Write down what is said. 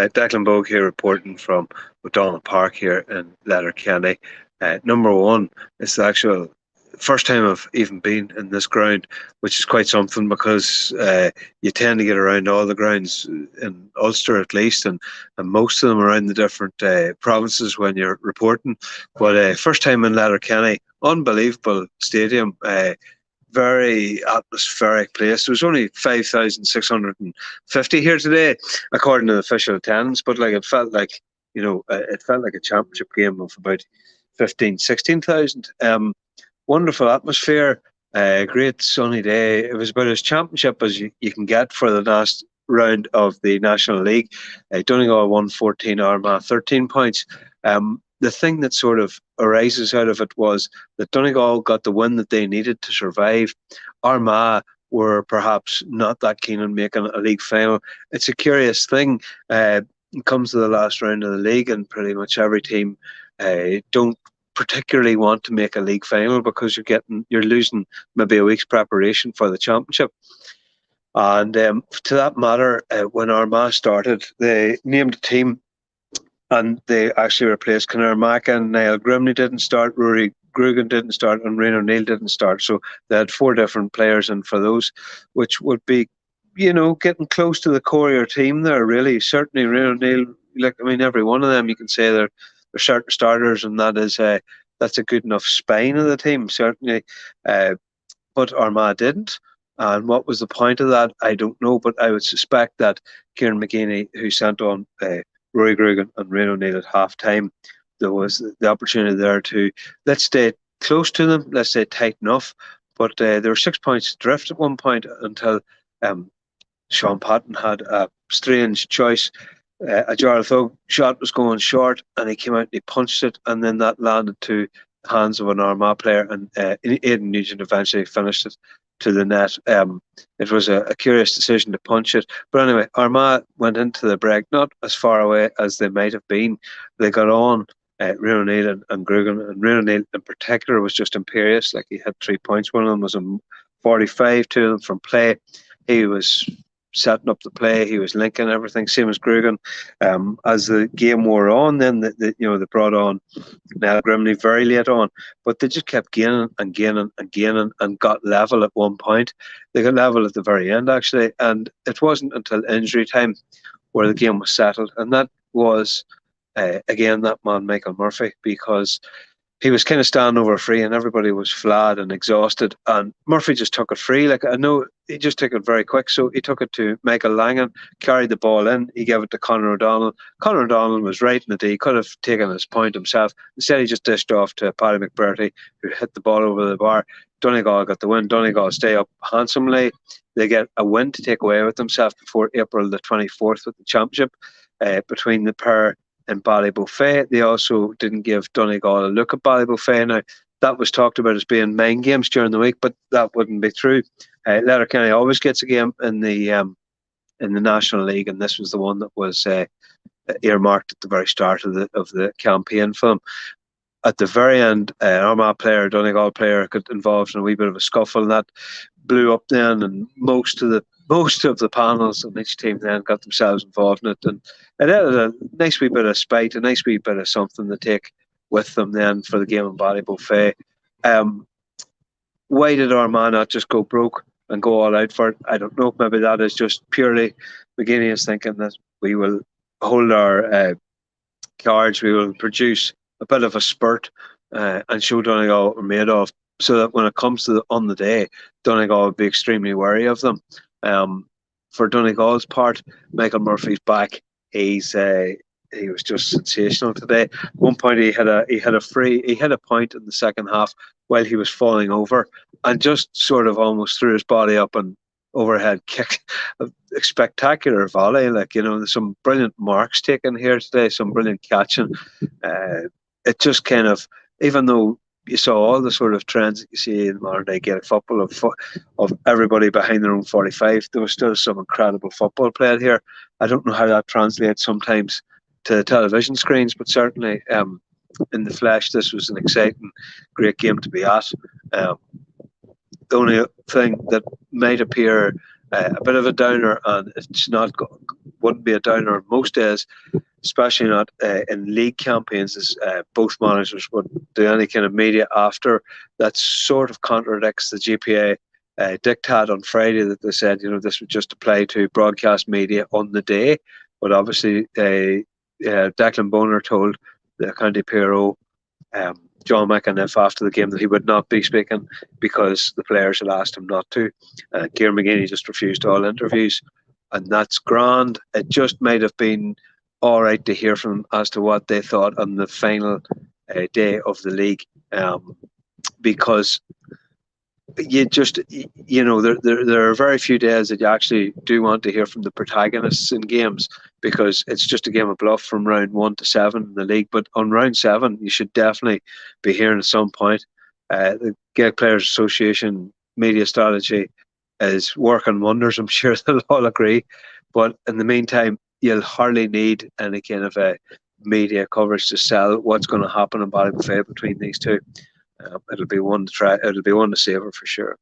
Declan Bogue here reporting from O'Donnell Park here in Letterkenny. Number one, it's the actual first time I've even been in this ground, which is quite something because you tend to get around all the grounds in Ulster at least, and most of them around the different provinces when you're reporting. But first time in Letterkenny, unbelievable stadium. Very atmospheric place. There was only 5,650 here today, according to the official attendance. But like it felt like a championship game of about 15, 16,000. Wonderful atmosphere. Great sunny day. It was about as championship as you can get for the last round of the National League. Donegal won 14, Armagh 13 points. The thing that sort of arises out of it was that Donegal got the win that they needed to survive. Armagh were perhaps not that keen on making a league final. It's a curious thing. It comes to the last round of the league, and pretty much every team don't particularly want to make a league final because you're losing maybe a week's preparation for the championship. And to that matter, when Armagh started, they named a team and they actually replaced Conor Mack, and Niall Grimney didn't start, Rory Grugan didn't start, and Rian O'Neill didn't start. So they had four different players in for those, which would be, getting close to the core of your team there, really. Certainly Rian O'Neill, every one of them, you can say they're certain starters, and that's a good enough spine of the team, certainly. But Armagh didn't. And what was the point of that? I don't know, but I would suspect that Kieran McGeeney, who sent on Rory Grugan and Rian O'Neill at half time, there was the opportunity there to let's stay close to them, let's stay tight enough. But there were 6 points adrift at one point until Sean Patton had a strange choice. A Jarlath Thug shot was going short, and he came out and he punched it, and then that landed to the hands of an Armagh player, and Aidan Nugent eventually finished it to the net. It was a curious decision to punch it. But anyway, Armagh went into the break not as far away as they might have been. They got on Rian O'Neill and Grugan, and Rian O'Neill in particular was just imperious. Like, he had 3 points. One of them was a 45, two of them from play. He was setting up the play, he was linking everything, same as Grugan. As the game wore on, then they brought on Niall Grimney very late on, but they just kept gaining and gaining and gaining and got level at one point. They got level at the very end, actually, and it wasn't until injury time where the game was settled, and that was again that man Michael Murphy, because he was kind of standing over free and everybody was flat and exhausted, and Murphy just took it free. Like, I know he just took it very quick, so he took it to Michael Langan, carried the ball in, he gave it to Conor O'Donnell. Conor O'Donnell was right in it. He could have taken his point himself. Instead, he just dished off to Paddy McBurty, who hit the ball over the bar. Donegal got the win. Donegal stay up handsomely. They get a win to take away with themselves before April the 24th with the championship between the pair in Ballybofey. They also didn't give Donegal a look at Ballybofey. Now, that was talked about as being mind games during the week, but that wouldn't be true. Letterkenny always gets a game in the National League, and this was the one that was earmarked at the very start of the campaign for them. At the very end, an Armagh player, Donegal player, got involved in a wee bit of a scuffle, and that blew up then, and most of the panels on each team then got themselves involved in it, and it added a nice wee bit of spite, a nice wee bit of something to take with them then for the game in Ballybofey. Why did Armagh not just go broke and go all out for it? I don't know. Maybe that is just purely McGeeney is thinking that we will hold our cards, we will produce a bit of a spurt and show Donegal what we're made of, so that when it comes to on the day, Donegal would be extremely wary of them. For Donegal's part, Michael Murphy's back. He was just sensational today. At one point, he had a point in the second half while he was falling over, and just sort of almost threw his body up and overhead kick a spectacular volley. There's some brilliant marks taken here today, some brilliant catching. It just kind of, even though you saw all the sort of trends that you see in modern day Gaelic football of everybody behind their own 45, there was still some incredible football played here. I don't know how that translates sometimes to television screens, but certainly in the flesh, this was an exciting, great game to be at. The only thing that might appear a bit of a downer, and it's not wouldn't be a downer on most days, especially not in league campaigns, as both managers would do any kind of media after. That sort of contradicts the GPA diktat on Friday, that they said, this would just apply to broadcast media on the day. But obviously, Declan Bogue told the County PRO, John McAniff, after the game, that he would not be speaking because the players had asked him not to. Kieran McGeeney just refused all interviews, and that's grand. It just might have been all right to hear from them as to what they thought on the final day of the league, because there are very few days that you actually do want to hear from the protagonists in games, because it's just a game of bluff from round 1 to 7 in the league. But on round 7, you should definitely be hearing at some point. The Gaelic Players Association media strategy is working wonders. I'm sure they'll all agree. But in the meantime, you'll hardly need any kind of media coverage to sell what's going to happen in Ballybuffet between these two. It'll be one to try. It'll be one to savour for sure.